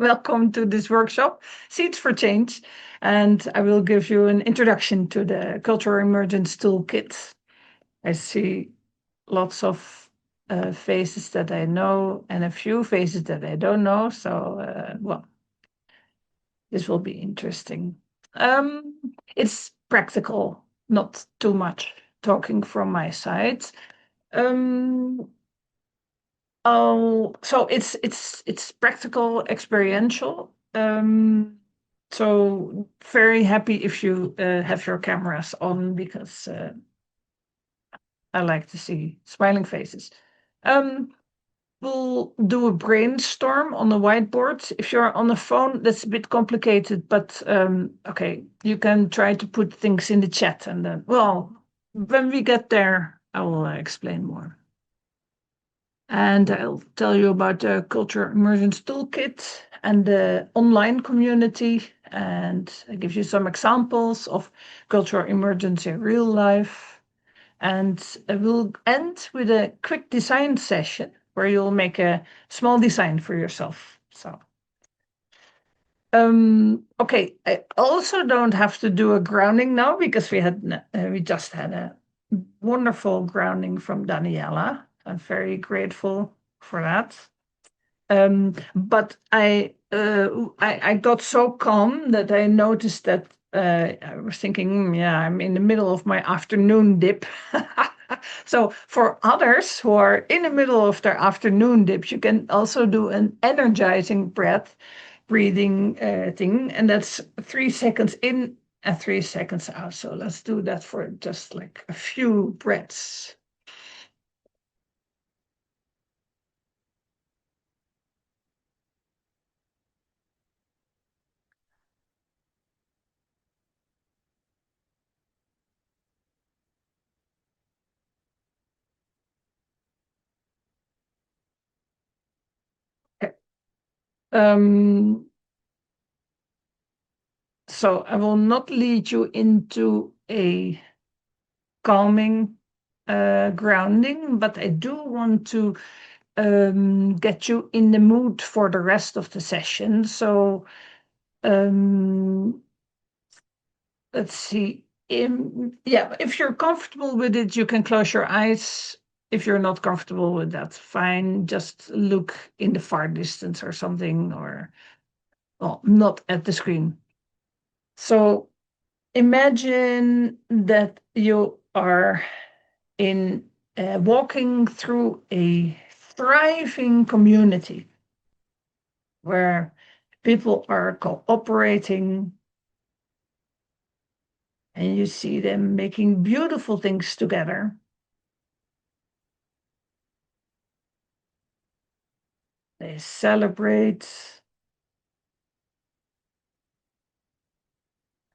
Welcome to this workshop, Seeds for Change, and I will give you an introduction to the Cultural Emergence toolkit. I see lots of faces that I know and a few faces that I don't know, so, this will be interesting. It's practical, not too much talking from my side. Um, so it's practical, experiential. So very happy if you have your cameras on because I like to see smiling faces. Um, we'll do a brainstorm on the whiteboard. If you're on the phone, that's a bit complicated, but okay, you can try to put things in the chat, and then, well, when we get there, I will explain more. And I'll tell you about the Cultural Emergence Toolkit and the online community. And I give you some examples of cultural emergence in real life. And I will end with a quick design session where you'll make a small design for yourself. So, okay, I also don't have to do a grounding now because we just had a wonderful grounding from Daniela. I'm very grateful for that. But I got so calm that I noticed that I was thinking, yeah, I'm in the middle of my afternoon dip. So for others who are in the middle of their afternoon dips, you can also do an energizing breathing thing, and that's 3 seconds in and 3 seconds out. So let's do that for just like a few breaths. Okay. Um, so I will not lead you into a calming grounding, but I do want to get you in the mood for the rest of the session. So um, let's see. Yeah, if you're comfortable with it, you can close your eyes. If you're not comfortable with that, fine. Just look in the far distance or something, or well, not at the screen. So imagine that you are in walking through a thriving community where people are cooperating and you see them making beautiful things together. They celebrate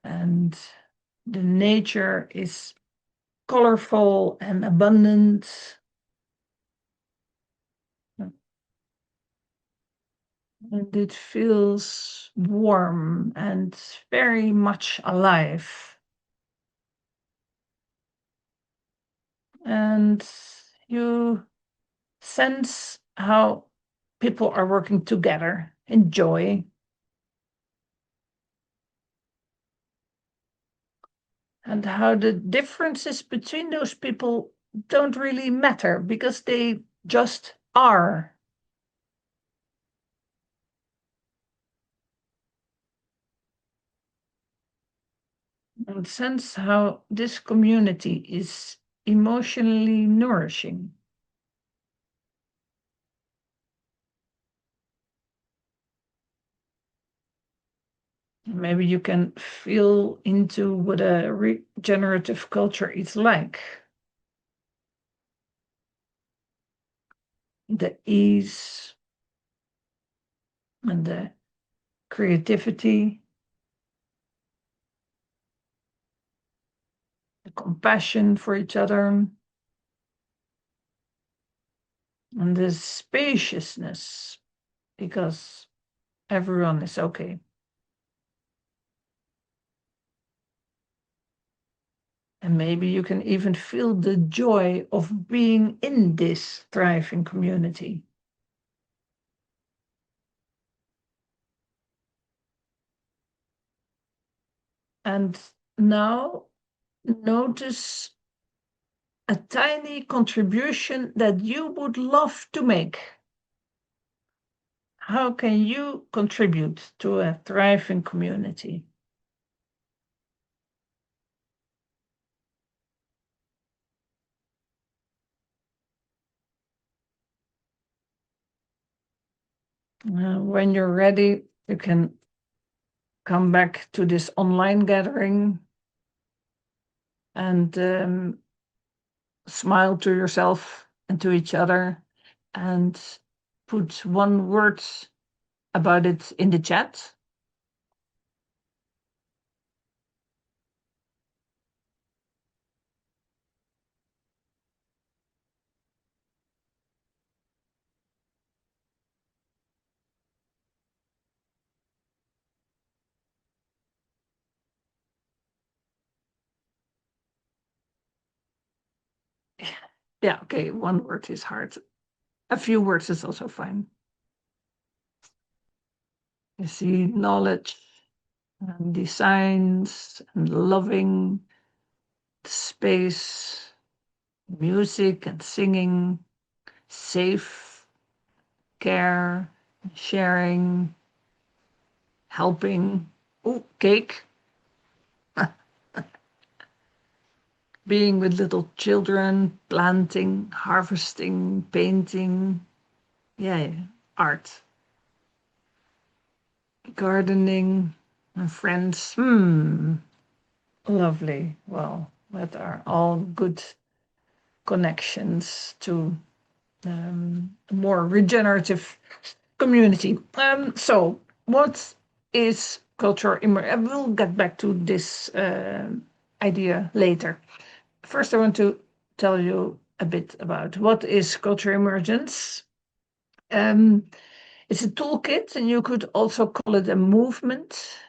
and the nature is colorful and abundant. And it feels warm and very much alive. And you sense how people are working together in joy. And how the differences between those people don't really matter because they just are. And sense how this community is emotionally nourishing. Maybe you can feel into what a regenerative culture is like. The ease and the creativity, the compassion for each other, and the spaciousness because everyone is okay. And maybe you can even feel the joy of being in this thriving community. And now notice a tiny contribution that you would love to make. How can you contribute to a thriving community? When you're ready, you can come back to this online gathering and smile to yourself and to each other and put one word about it in the chat. Yeah, okay, one word is hard. A few words is also fine. You see knowledge and designs and loving space, music and singing, safe, care, sharing, helping. Oh, cake. Being with little children, planting, harvesting, painting. Yeah, art. Gardening and friends. Lovely. Well, that are all good connections to a more regenerative community. So, what is cultural immersion? We'll get back to this idea later. First, I want to tell you a bit about what is cultural emergence. Um, it's a toolkit, and you could also call it a movement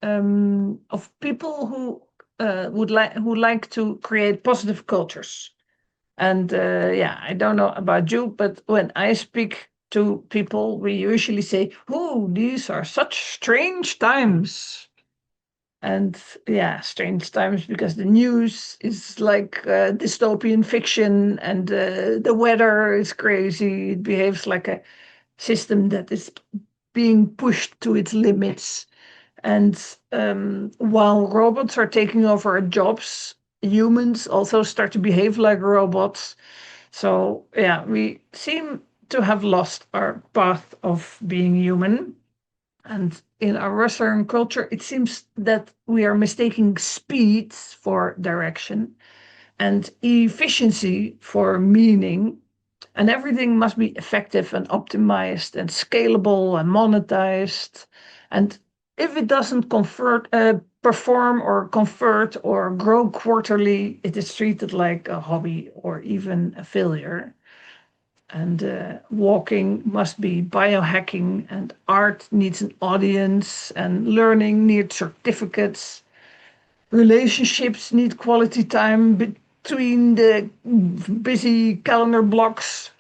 of people who who like to create positive cultures. And yeah, I don't know about you, but when I speak to people, we usually say, "Oh, these are such strange times." And yeah, strange times because the news is like dystopian fiction, and the weather is crazy. It behaves like a system that is being pushed to its limits. And while robots are taking over our jobs, humans also start to behave like robots. So, yeah, we seem to have lost our path of being human. And in our Western culture, it seems that we are mistaking speed for direction and efficiency for meaning. And everything must be effective and optimized and scalable and monetized. And if it doesn't perform or convert or grow quarterly, it is treated like a hobby or even a failure. And walking must be biohacking, and art needs an audience, and learning needs certificates. Relationships need quality time between the busy calendar blocks.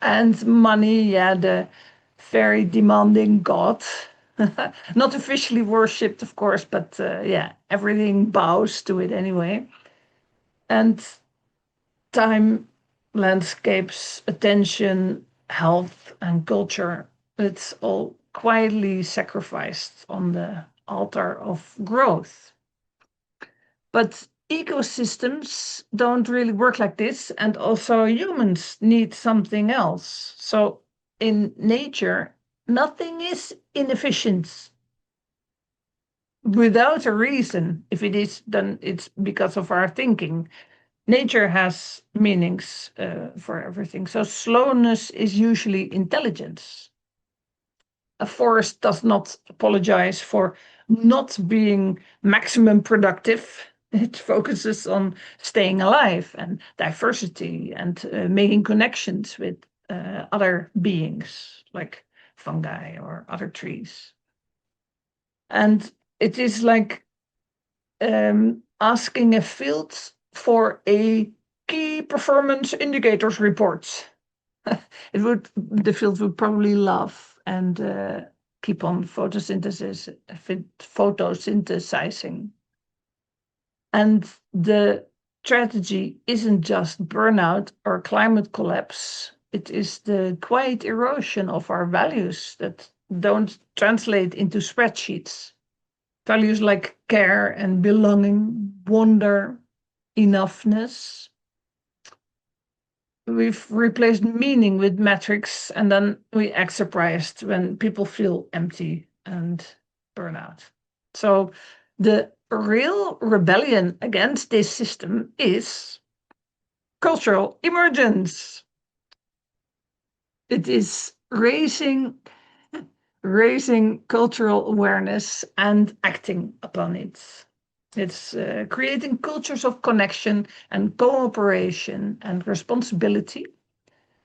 And money, yeah, the very demanding god. Not officially worshipped, of course, but yeah, everything bows to it anyway. And time, landscapes, attention, health, and culture, it's all quietly sacrificed on the altar of growth. But ecosystems don't really work like this, and also humans need something else. So in nature, nothing is inefficient without a reason. If it is, then it's because of our thinking. Nature has meanings for everything. So slowness is usually intelligence. A forest does not apologize for not being maximum productive. It focuses on staying alive and diversity and making connections with other beings like fungi or other trees. And it is like asking a field for a key performance indicators report. The field would probably laugh and keep on photosynthesizing. And the tragedy isn't just burnout or climate collapse. It is the quiet erosion of our values that don't translate into spreadsheets. Values like care and belonging, wonder, enoughness. We've replaced meaning with metrics, and then we act surprised when people feel empty and burnout. So the real rebellion against this system is cultural emergence. It is raising cultural awareness and acting upon it. It's creating cultures of connection and cooperation and responsibility,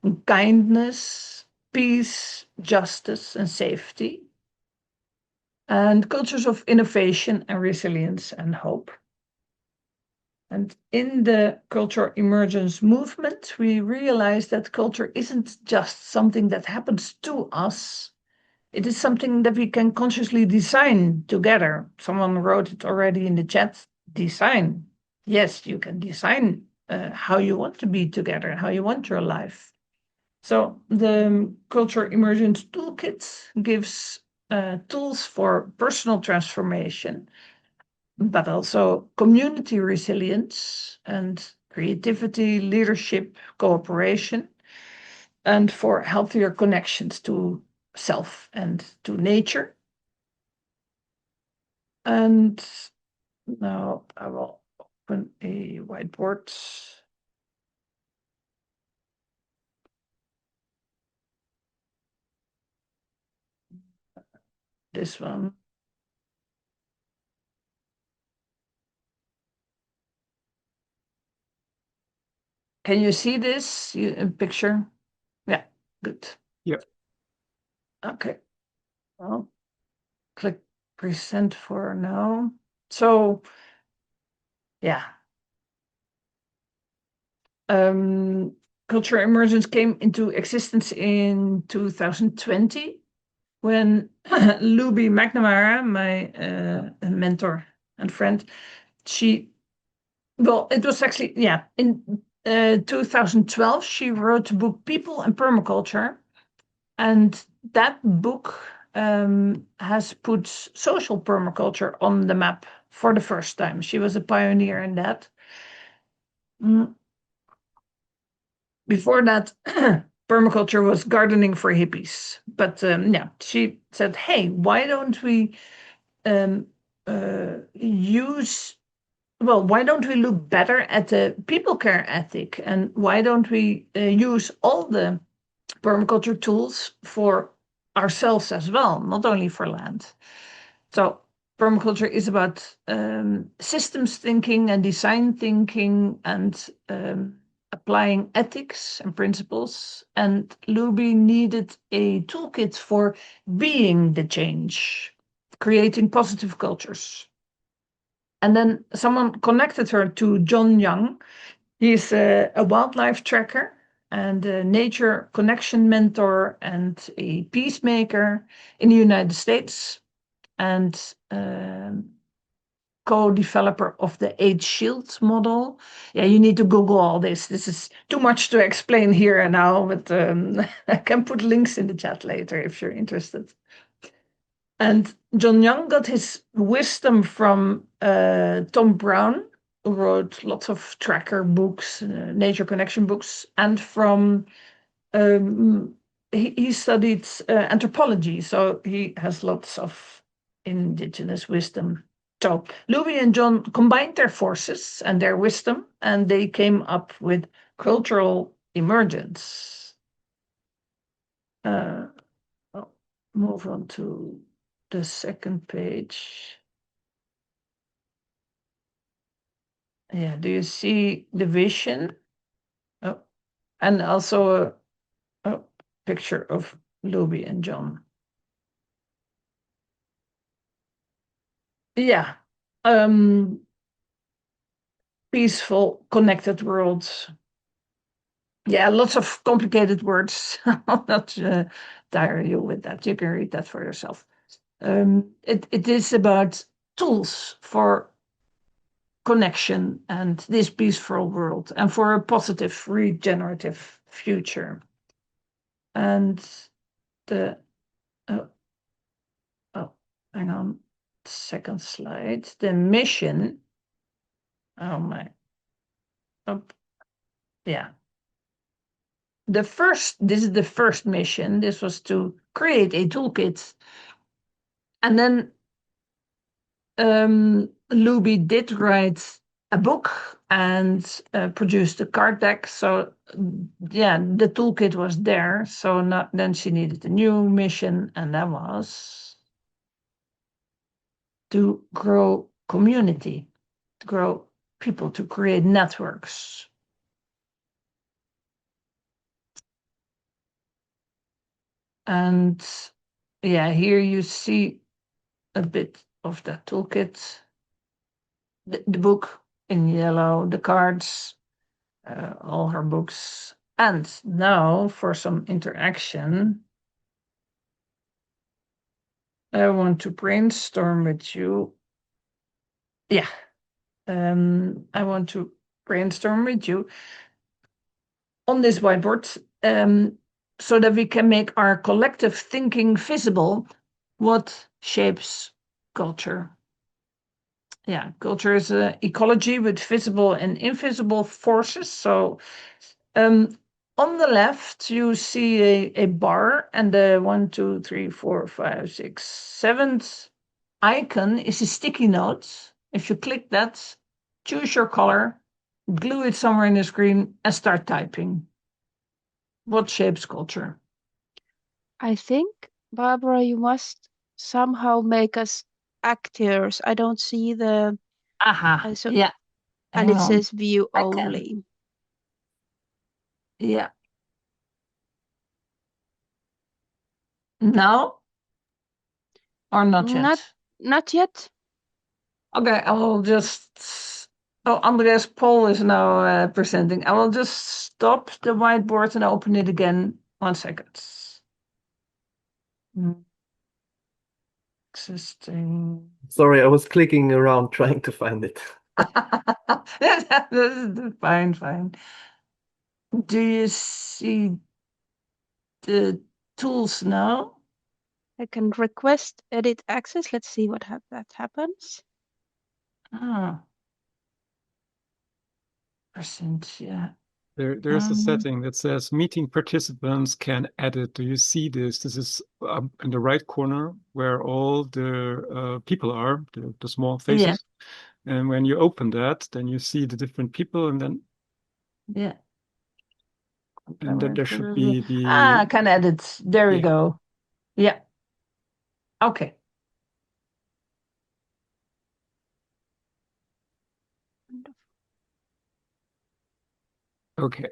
and kindness, peace, justice, and safety, and cultures of innovation and resilience and hope. And in the cultural emergence movement, we realize that culture isn't just something that happens to us. It is something that we can consciously design together. Someone wrote it already in the chat. Design. Yes, you can design how you want to be together, how you want your life. So the Cultural Emergence Toolkit gives tools for personal transformation, but also community resilience and creativity, leadership, cooperation, and for healthier connections to self and to nature. And now I will open a whiteboard. This one. Can you see this picture? Yeah, good. Yep. Okay. Well, click present for now. So, yeah. Cultural Emergence came into existence in 2020 when Luby McNamara, my mentor and friend, it was actually, yeah, in 2012, she wrote the book People and Permaculture. And that book has put social permaculture on the map for the first time. She was a pioneer in that. Before that, permaculture was gardening for hippies. But yeah, she said, hey, why don't we why don't we look better at the people care ethic? And why don't we use all the permaculture tools for ourselves as well, not only for land? So permaculture is about systems thinking and design thinking and applying ethics and principles. And Luby needed a toolkit for being the change, creating positive cultures. And then someone connected her to John Young. He's a wildlife tracker and a nature connection mentor and a peacemaker in the United States, and co-developer of the Eight Shield model. Yeah, you need to Google all this. This is too much to explain here and now, but I can put links in the chat later if you're interested. And John Young got his wisdom from Tom Brown, who wrote lots of tracker books, nature connection books, and from he studied anthropology, so he has lots of indigenous wisdom. So Louis and John combined their forces and their wisdom, and they came up with cultural emergence. I'll move on to the second page. Yeah, do you see the vision? Oh, and also a picture of Louis and John. Yeah. Peaceful, connected worlds. Yeah, lots of complicated words. I'll not tire you with that. You can read that for yourself. It is about tools for connection and this peaceful world and for a positive regenerative future. And the oh, oh hang on, second slide. The mission. Oh my. Oh, yeah. This is the first mission. This was to create a toolkit. And then Luby did write a book and produced a card deck. So yeah, the toolkit was there. So then she needed a new mission, and that was to grow community, to grow people, to create networks. And yeah, here you see a bit of that toolkit, the book in yellow, the cards, all her books. And now for some interaction, I want to brainstorm with you. Yeah, I want to brainstorm with you on this whiteboard so that we can make our collective thinking visible. What shapes culture? Yeah, culture is an ecology with visible and invisible forces. So on the left, you see a bar, and the 1, 2, 3, 4, 5, 6, 7th icon is a sticky note. If you click that, choose your color, glue it somewhere in the screen, and start typing. What shapes culture? I think, Barbara, you must somehow make us actors. I don't see the Aha, so yeah, and hang it on. says view I can. only. Yeah. Now or not Not yet? not yet. Okay, I will just. Oh, Andreas Paul is now presenting. I will just stop the whiteboard and open it again. 1 second. Existing. Sorry, I was clicking around trying to find it. Fine, fine. Do you see the tools now? I can request edit access. Let's see what that happens. Ah, percent, yeah. There's a setting that says meeting participants can edit. Do you see this? This is in the right corner where all the people are, the small faces. Yeah. And when you open that, then you see the different people, and then Yeah. there should be the I can edit. There we go. Yeah. Okay. Okay.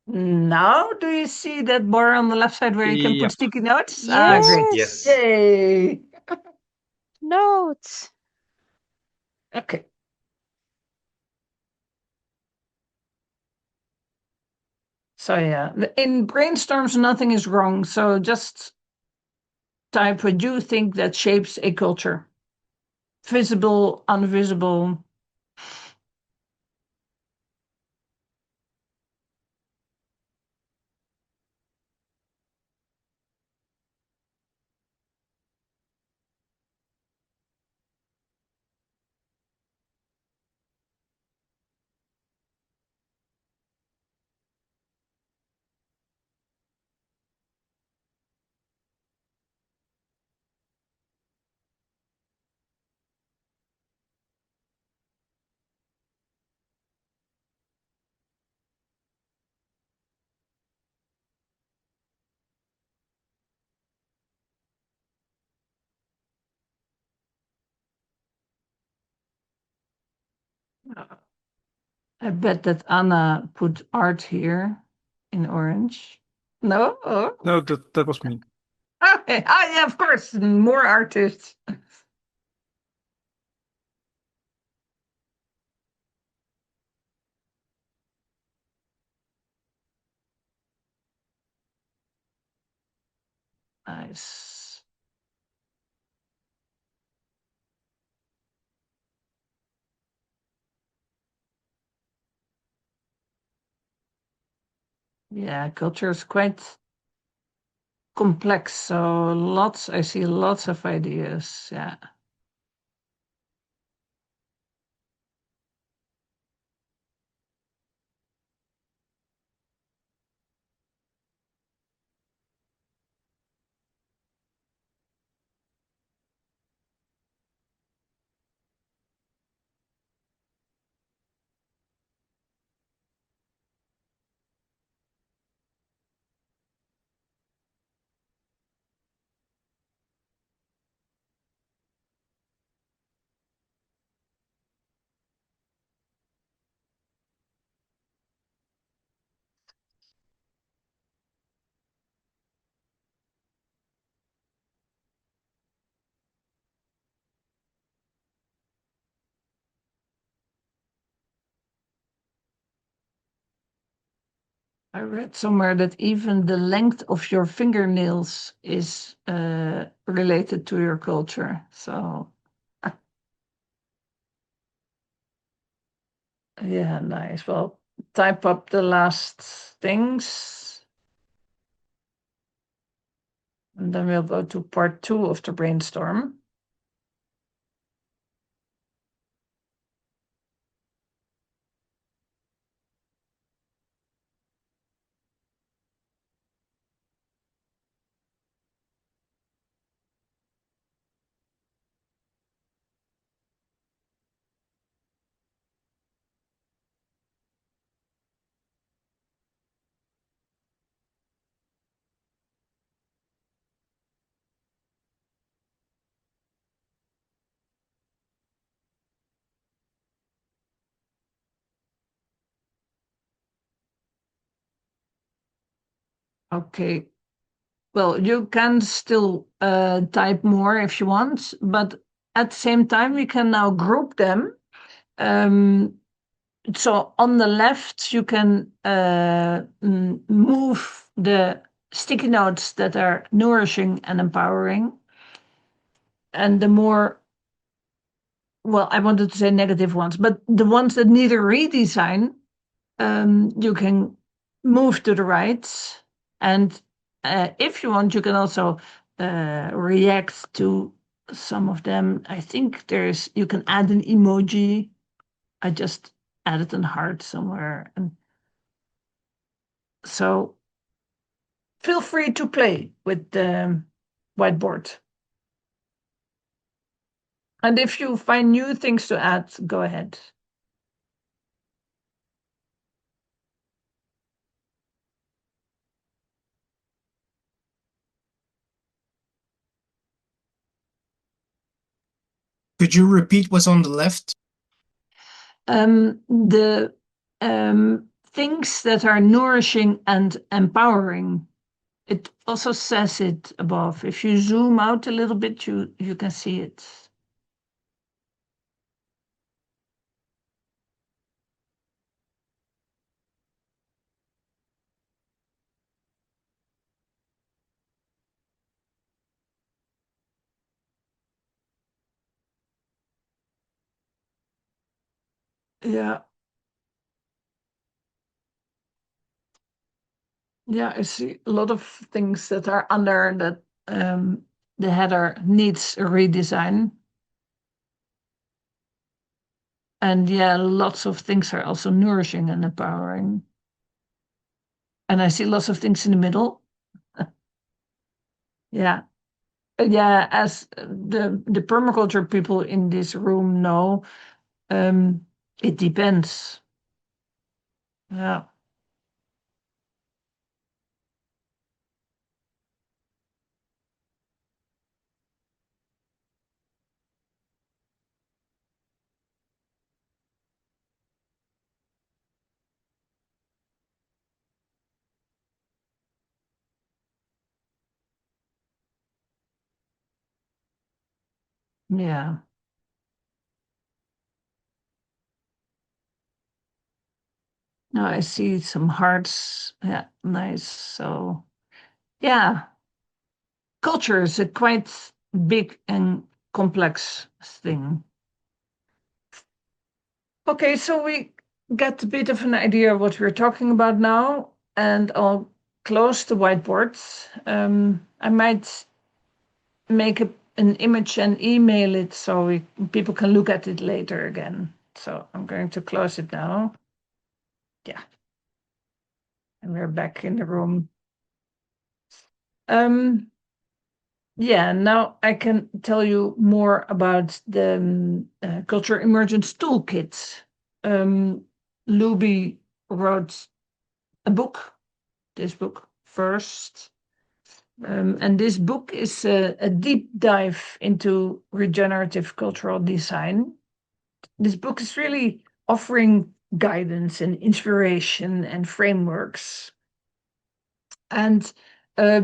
Now, do you see that bar on the left side where you can Yep. put sticky notes? Yes. Great. Yes. Yay. Notes. Okay. So yeah, in brainstorms, nothing is wrong. So just type what you think that shapes a culture. Visible, invisible. I bet that Anna put art here in orange. No? Oh. No, that was me. Okay. Ah, yeah, of course. More artists. nice. Yeah, culture is quite complex, so I see lots of ideas. Yeah. I read somewhere that even the length of your fingernails is related to your culture. So, yeah, nice. Well, type up the last things, and then we'll go to part 2 of the brainstorm. Okay. Well, you can still type more if you want, but at the same time, we can now group them. So on the left, you can move the sticky notes that are nourishing and empowering. And the more, well, I wanted to say negative ones, but the ones that need a redesign, you can move to the right. And if you want, you can also react to some of them. I think you can add an emoji. I just added a heart somewhere. And so feel free to play with the whiteboard. And if you find new things to add, go ahead. Could you repeat what's on the left? The things that are nourishing and empowering. It also says it above. If you zoom out a little bit, you can see it. Yeah. Yeah, I see a lot of things that are under that the header needs a redesign. And yeah, lots of things are also nourishing and empowering. And I see lots of things in the middle. Yeah. Yeah, as the permaculture people in this room know, it depends. Yeah. Yeah. Now I see some hearts. Yeah, nice. So yeah, culture is a quite big and complex thing. Okay, so we get a bit of an idea of what we're talking about now, and I'll close the whiteboard. I might make an image and email it so people can look at it later again. So I'm going to close it now. Yeah. And we're back in the room. Yeah, now I can tell you more about the Cultural Emergence toolkit. Luby wrote a book, this book first. And this book is a deep dive into regenerative cultural design. This book is really offering guidance and inspiration and frameworks. And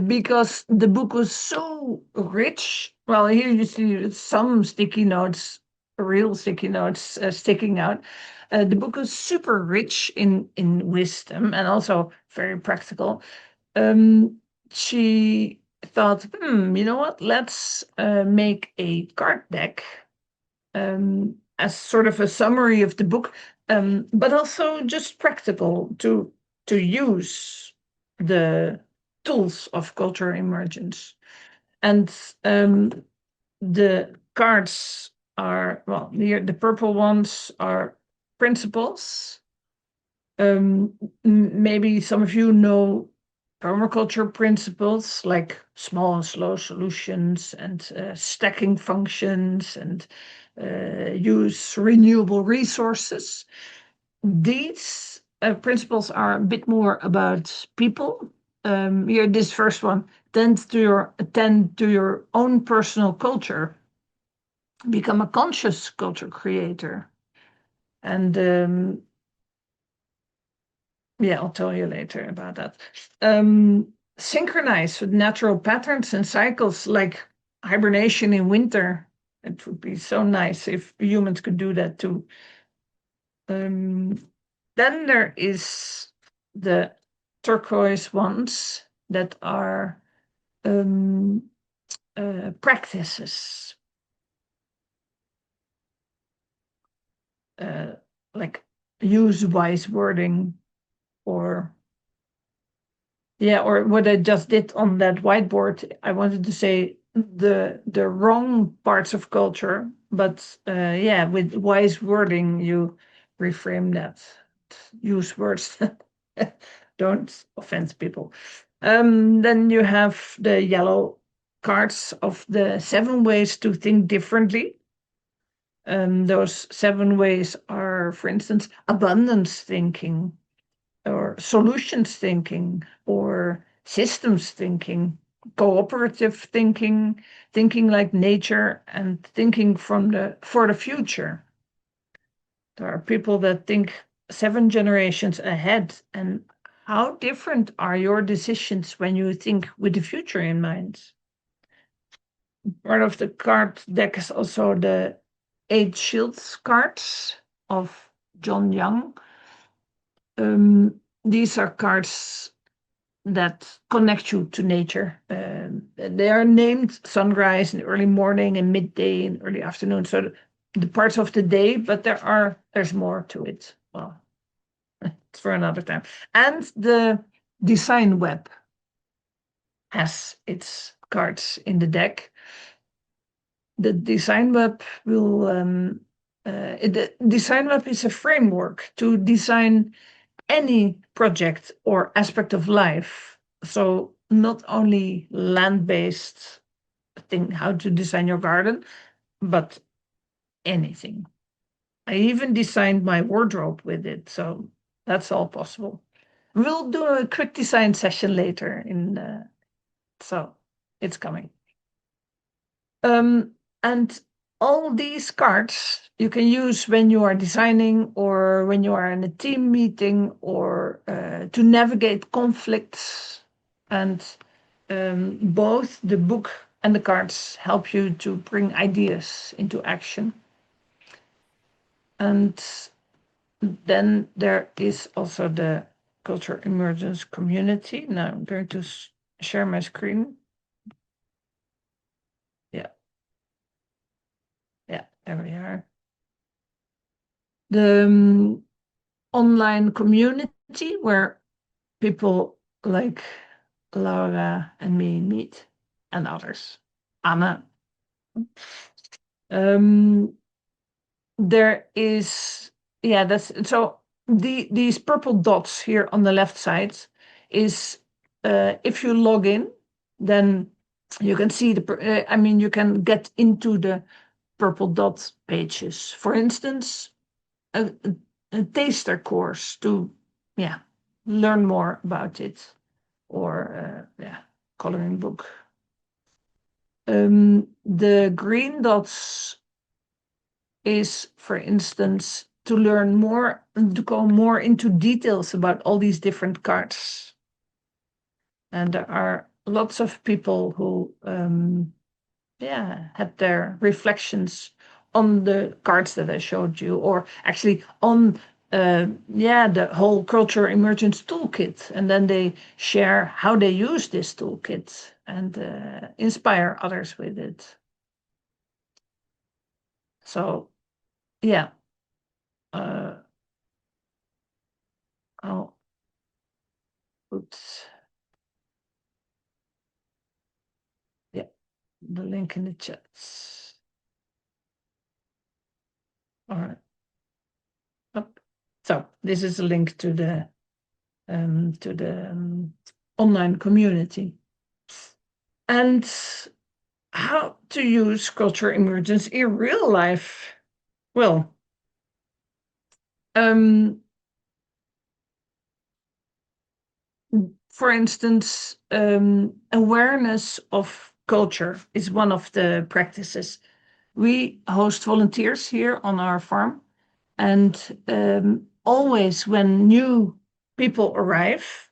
because the book was so rich, well, here you see some sticky notes, real sticky notes sticking out. The book was super rich in wisdom and also very practical. She thought, you know what, let's make a card deck as sort of a summary of the book, but also just practical to use the tools of cultural emergence. And the cards are, well, the purple ones are principles. Maybe some of you know permaculture principles like small and slow solutions and stacking functions and use renewable resources. These principles are a bit more about people. Here, this first one, attend to your own personal culture, become a conscious culture creator, and yeah, I'll tell you later about that. Synchronize with natural patterns and cycles like hibernation in winter. It would be so nice if humans could do that too. Then there is the turquoise ones that are practices. Like use wise wording, or what I just did on that whiteboard. I wanted to say the wrong parts of culture, but with wise wording you reframe that. Use words don't offend people. Then you have the yellow cards of the 7 ways to think differently. Those 7 ways are, for instance, abundance thinking, or solutions thinking, or systems thinking, cooperative thinking, thinking like nature, and thinking for the future. There are people that think 7 generations ahead, and how different are your decisions when you think with the future in mind? Part of the card deck is also the 8 shields cards of John Young. These are cards that connect you to nature. They are named sunrise and early morning and midday and early afternoon. So the parts of the day, but there's more to it. Well, it's for another time. And the design web has its cards in the deck. The design web the design web is a framework to design any project or aspect of life. So not only land-based thing, how to design your garden, but anything. I even designed my wardrobe with it, so that's all possible. We'll do a quick design session later so it's coming. And all these cards you can use when you are designing, or when you are in a team meeting, or to navigate conflicts. And both the book and the cards help you to bring ideas into action. And then there is also the Cultural Emergence community. Now I'm going to share my screen. There we are. The online community where people like Laura and me meet, and others. Anna. There is, yeah, that's so these purple dots here on the left side is if you log in, then you can see you can get into the purple dot pages. For instance, a taster course to learn more about it, or coloring book. The green dots is, for instance, to learn more, to go more into details about all these different cards. And there are lots of people who had their reflections on the cards that I showed you, or actually on the whole Cultural Emergence toolkit. And then they share how they use this toolkit and inspire others with it. So, yeah. Oops. Yeah, the link in the chats. All right. So this is a link to the online community. And how to use Cultural Emergence in real life? Well, for instance, awareness of culture is one of the practices. We host volunteers here on our farm, and always when new people arrive,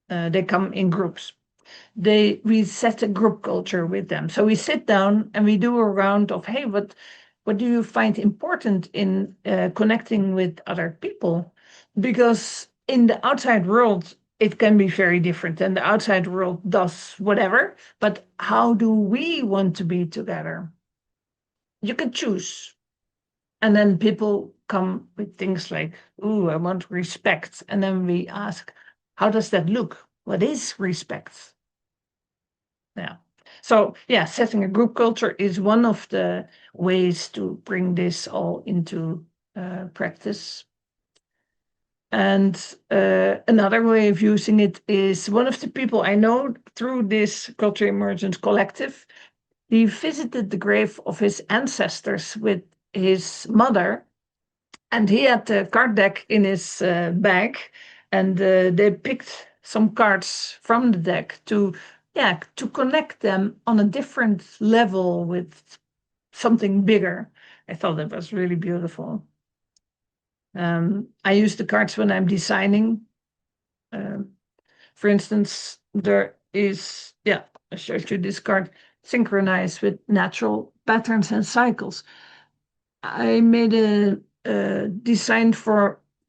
they come in groups. We set a group culture with them. So we sit down and we do a round of, hey, what do you find important in connecting with other people? Because in the outside world, it can be very different, and the outside world does whatever. But how do we want to be together? You can choose. And then people come with things like, ooh, I want respect. And then we ask, how does that look? What is respect? Yeah. So, setting a group culture is one of the ways to bring this all into practice. And another way of using it is one of the people I know through this Cultural Emergence collective. He visited the grave of his ancestors with his mother, and he had the card deck in his bag, and they picked some cards from the deck to connect them on a different level with something bigger. I thought that was really beautiful. I use the cards when I'm designing. For instance, there is, I showed you this card, synchronized with natural patterns and cycles. I made a design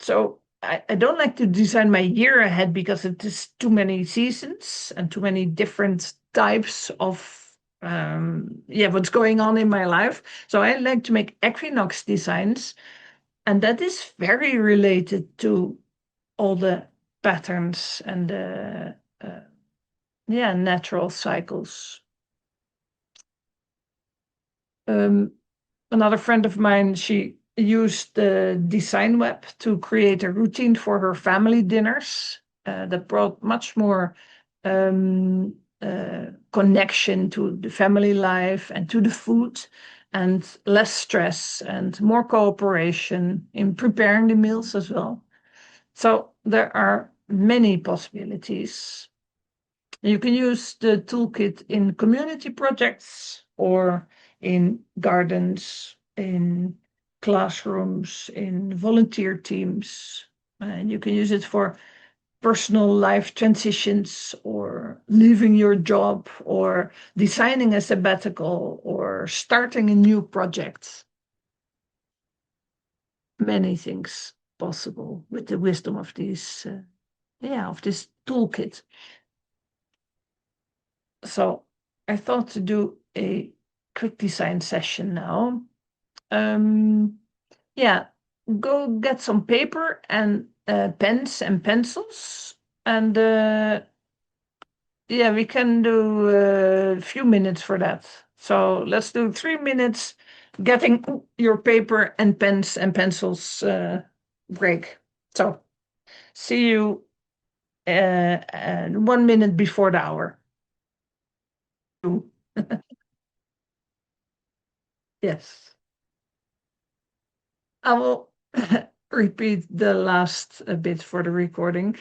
so I don't like to design my year ahead because it is too many seasons and too many different types of what's going on in my life. So I like to make equinox designs, and that is very related to all the patterns and the natural cycles. Another friend of mine, she used the design web to create a routine for her family dinners that brought much more connection to the family life and to the food, and less stress and more cooperation in preparing the meals as well. So there are many possibilities. You can use the toolkit in community projects or in gardens, in classrooms, in volunteer teams. And you can use it for personal life transitions, or leaving your job, or designing a sabbatical, or starting a new project. Many things possible with the wisdom of these, of this toolkit. So I thought to do a quick design session now. yeah, go get some paper and pens and pencils, and yeah, we can do a few minutes for that. So let's do 3 minutes getting your paper and pens and pencils break. So see you 1 minute before the hour. Yes. I will repeat the last bit for the recording.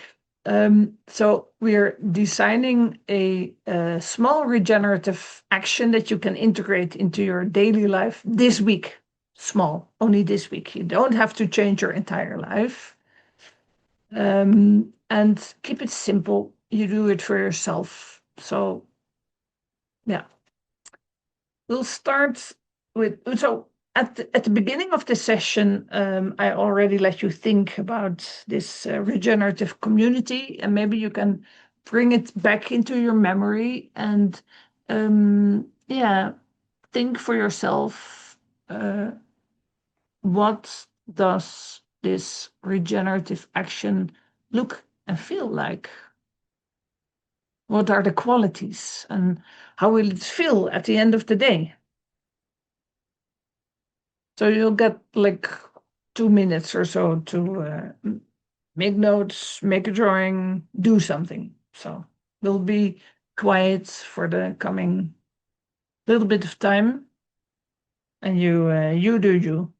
So we're designing a small regenerative action that you can integrate into your daily life this week. Small, only this week. You don't have to change your entire life. And keep it simple. You do it for yourself. So, yeah. We'll start with, so at the beginning of the session, I already let you think about this regenerative community, and maybe you can bring it back into your memory and, yeah, think for yourself, what does this regenerative action look and feel like? What are the qualities and how will it feel at the end of the day? So you'll get like 2 minutes or so to make notes, make a drawing, do something. So we'll be quiet for the coming little bit of time, and you do you.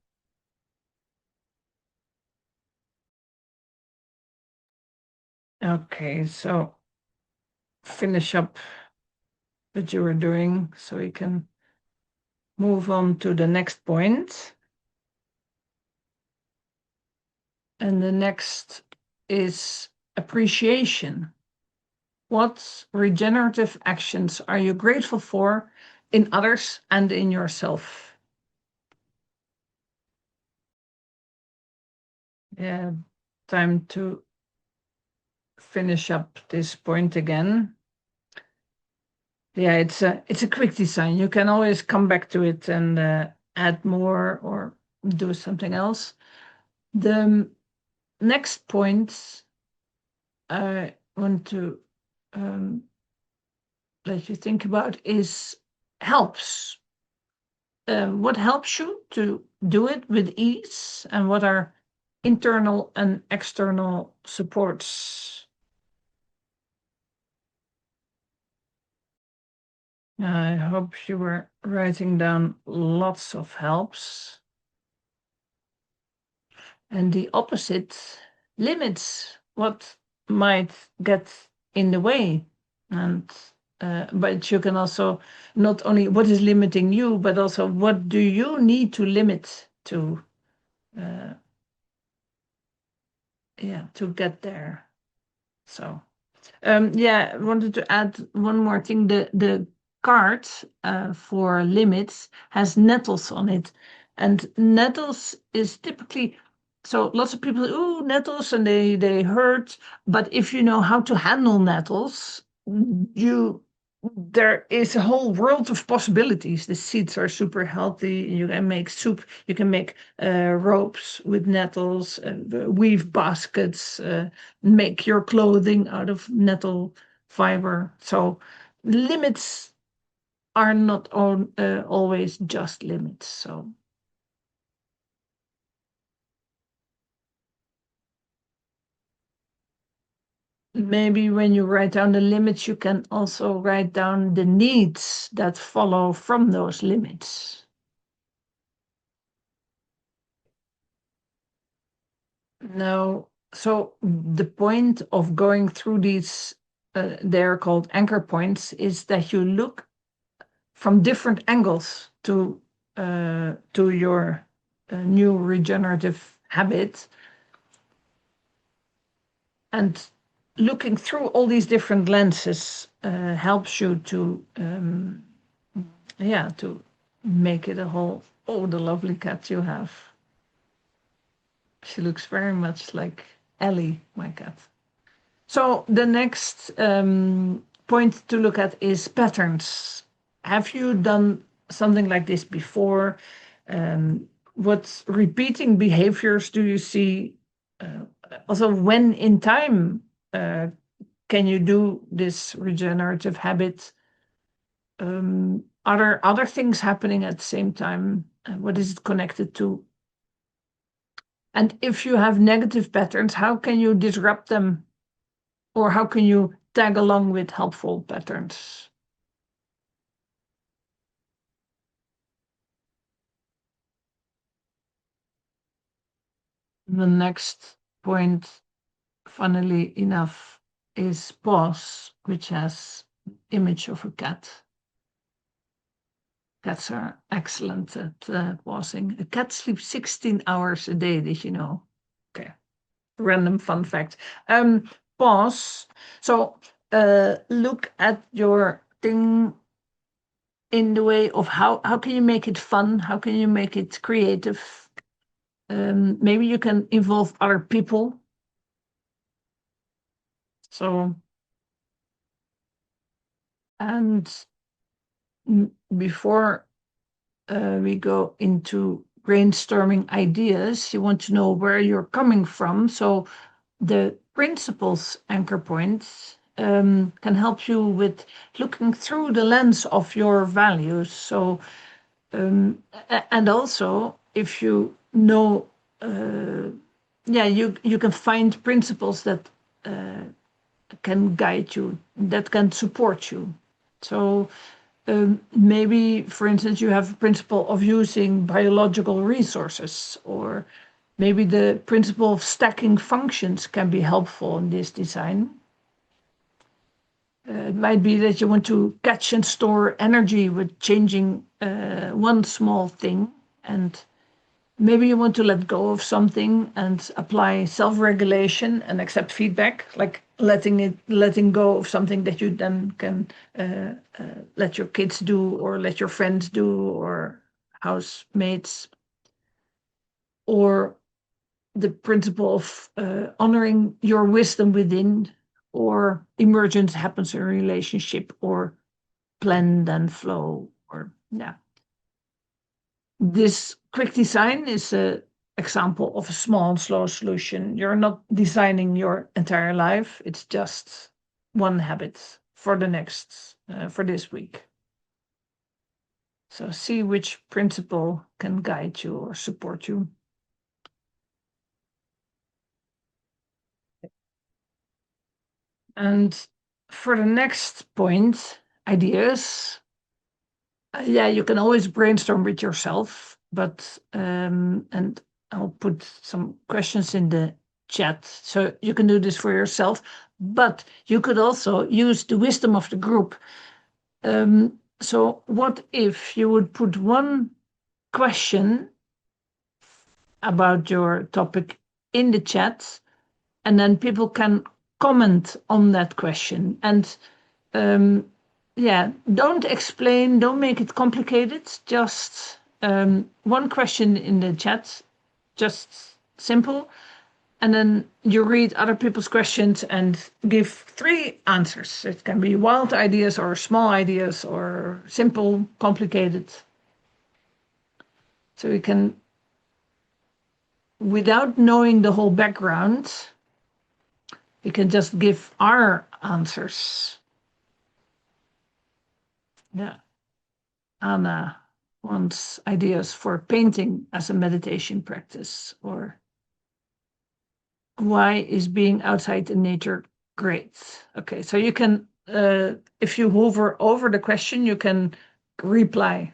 Okay, so finish up what you were doing so we can move on to the next point. And the next is appreciation. What regenerative actions are you grateful for in others and in yourself? Yeah, time to finish up this point again. Yeah, it's a quick design. You can always come back to it and add more or do something else. The next point I want to let you think about is helps. What helps you to do it with ease, and what are internal and external supports? I hope you were writing down lots of helps. And the opposite limits what might get in the way. And but you can also not only what is limiting you, but also what do you need to limit to to get there. So I wanted to add one more thing. The card for limits has nettles on it, and nettles is typically, so lots of people, ooh, nettles, and they hurt. But if you know how to handle nettles, there is a whole world of possibilities. The seeds are super healthy. You can make soup. You can make ropes with nettles, weave baskets, make your clothing out of nettle fiber. So limits are not always just limits. So maybe when you write down the limits, you can also write down the needs that follow from those limits. Now, so the point of going through these, they're called anchor points, is that you look from different angles to your new regenerative habit, and looking through all these different lenses helps you to to make it a whole. Oh, the lovely cat you have. She looks very much like Ellie, my cat. So the next point to look at is patterns. Have you done something like this before? what repeating behaviors do you see? Also, when in time can you do this regenerative habit? Are there other things happening at the same time? What is it connected to? And if you have negative patterns, how can you disrupt them? Or how can you tag along with helpful patterns? The next point, funnily enough, is pause, which has image of a cat. Cats are excellent at pausing. A cat sleeps 16 hours a day, did you know? Okay, random fun fact. Pause. So look at your thing in the way of how can you make it fun? How can you make it creative? Maybe you can involve other people. So, and before we go into brainstorming ideas, you want to know where you're coming from. So the principles anchor points can help you with looking through the lens of your values. So, and also if you know, you can find principles that can guide you, that can support you. So maybe, for instance, you have a principle of using biological resources, or maybe the principle of stacking functions can be helpful in this design. It might be that you want to catch and store energy with changing one small thing, and maybe you want to let go of something and apply self-regulation and accept feedback, like letting go of something that you then can let your kids do, or let your friends do, or housemates. Or the principle of honoring your wisdom within, or emergence happens in a relationship, or blend and flow, or yeah. This quick design is an example of a small and slow solution. You're not designing your entire life. It's just one habit for the next, for this week. So see which principle can guide you or support you. And for the next point, ideas. You can always brainstorm with yourself, but and I'll put some questions in the chat so you can do this for yourself. But you could also use the wisdom of the group. So what if you would put one question about your topic in the chat, and then people can comment on that question, and don't explain, don't make it complicated, just one question in the chat, just simple, and then you read other people's questions and give 3 answers. It can be wild ideas or small ideas or simple, complicated. So you can, without knowing the whole background, we can just give our answers. Yeah. Anna wants ideas for painting as a meditation practice, or why is being outside in nature great? Okay, so you can, if you hover over the question, you can reply.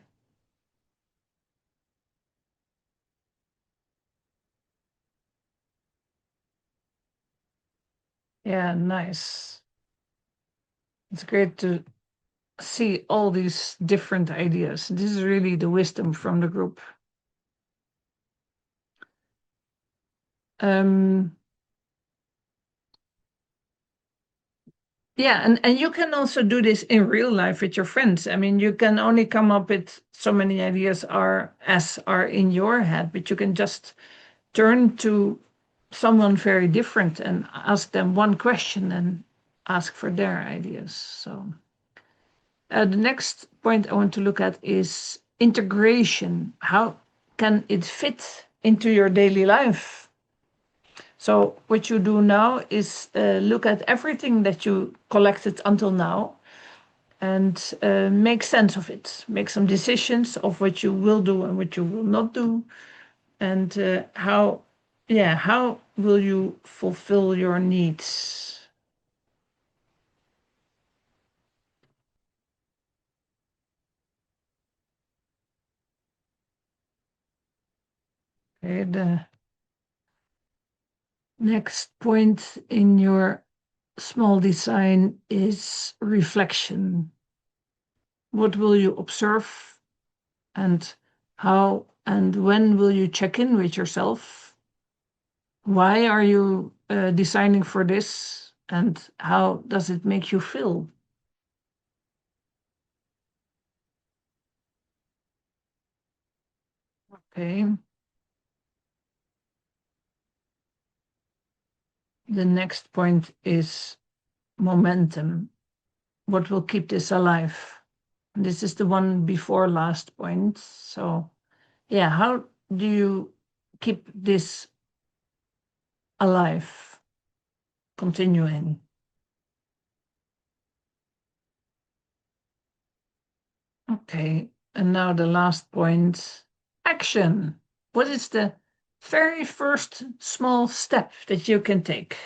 Yeah, nice. It's great to see all these different ideas. This is really the wisdom from the group. Yeah, and you can also do this in real life with your friends. I mean, you can only come up with so many ideas as are in your head, but you can just turn to someone very different and ask them one question and ask for their ideas. So the next point I want to look at is integration. How can it fit into your daily life? So what you do now is look at everything that you collected until now and make sense of it. Make some decisions of what you will do and what you will not do, and how will you fulfill your needs? Okay, the next point in your small design is reflection. What will you observe, and how and when will you check in with yourself? Why are you designing for this, and how does it make you feel? Okay. The next point is momentum. What will keep this alive? This is the one before last point. So, yeah, how do you keep this alive, continuing? Okay, and now the last point, action. What is the very first small step that you can take?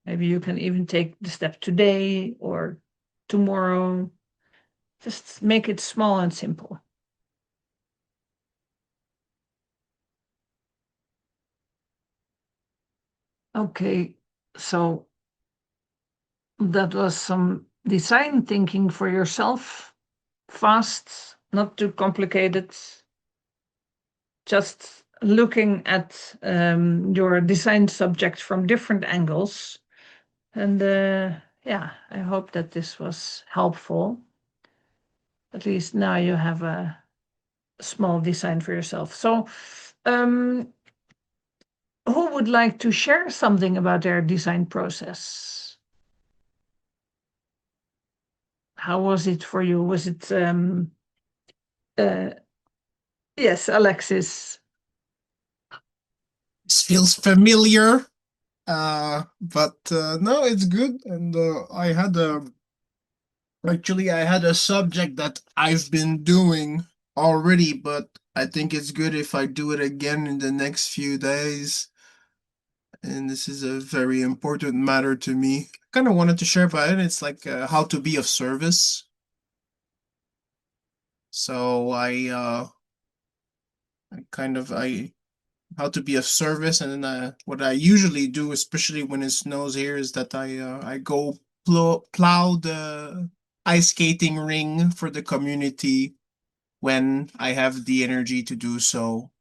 Maybe you can even take the step today or tomorrow. Just make it small and simple. Okay, so that was some design thinking for yourself. Fast, not too complicated. Just looking at your design subject from different angles. And I hope that this was helpful. At least now you have a small design for yourself. So, who would like to share something about their design process? How was it for you? Was it, yes, Alexis? This feels familiar, but no, it's good. And I had a subject that I've been doing already, but I think it's good if I do it again in the next few days. And this is a very important matter to me. Kind of wanted to share about it. It's like how to be of service. So I how to be of service, and then what I usually do, especially when it snows here, is that I go plow the ice skating ring for the community when I have the energy to do so.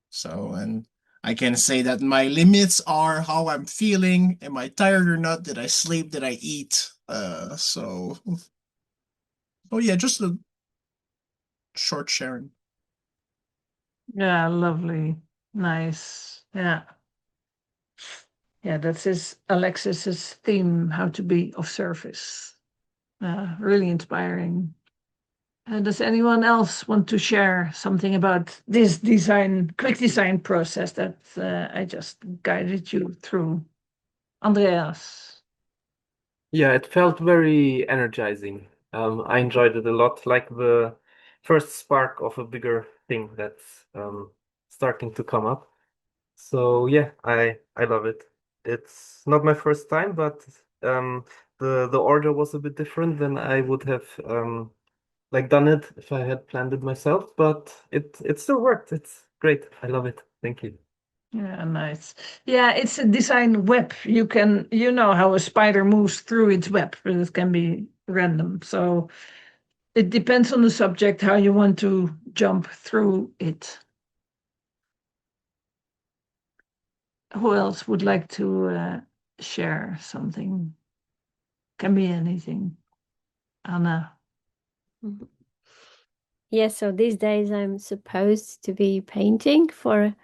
So, and I can say that my limits are how I'm feeling. Am I tired or not? Did I sleep? Did I eat? Oh yeah, just a short sharing. Yeah, lovely. Nice. Yeah. Yeah, that's Alexis's theme, how to be of service. Really inspiring. Does anyone else want to share something about this quick design process that I just guided you through? Andreas. Yeah, it felt very energizing. I enjoyed it a lot, like the first spark of a bigger thing that's starting to come up. So yeah, I love it. It's not my first time, but the order was a bit different than I would have like done it if I had planned it myself, but it still worked. It's great. I love it. Thank you. Yeah, nice. Yeah, it's a design web. You know how a spider moves through its web, but it can be random. So it depends on the subject how you want to jump through it. Who else would like to share something? Can be anything. Anna. Yes, so these days I'm supposed to be painting for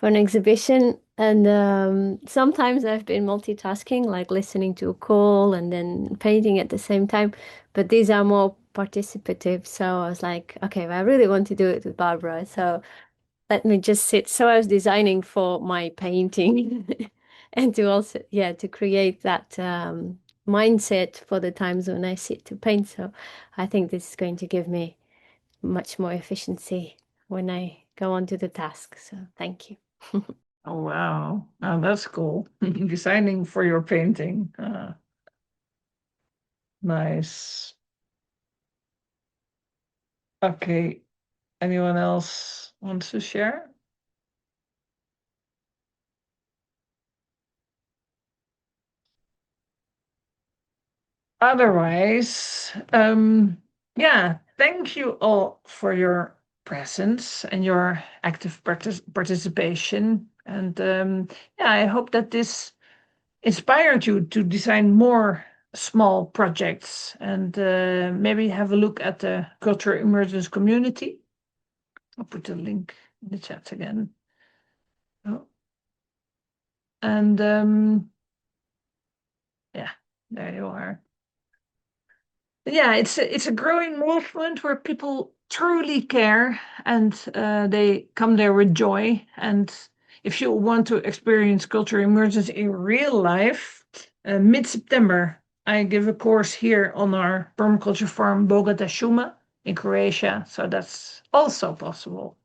an exhibition, and sometimes I've been multitasking, like listening to a call and then painting at the same time. But these are more participative. So I was like, okay, well, I really want to do it with Barbara. So let me just sit. So I was designing for my painting and to also, yeah, to create that mindset for the times when I sit to paint. So I think this is going to give me much more efficiency when I go on to the task. So thank you. Oh, wow. Oh, that's cool. Designing for your painting. Nice. Okay. Anyone else wants to share? Otherwise, yeah, thank you all for your presence and your active participation. And yeah, I hope that this inspired you to design more small projects and maybe have a look at the Cultural Emergence community. I'll put the link in the chat again. Oh. And yeah, there you are. Yeah, it's a growing movement where people truly care and they come there with joy. And if you want to experience cultural emergence in real life, mid-September, I give a course here on our permaculture farm Bogata Shuma in Croatia. So that's also possible.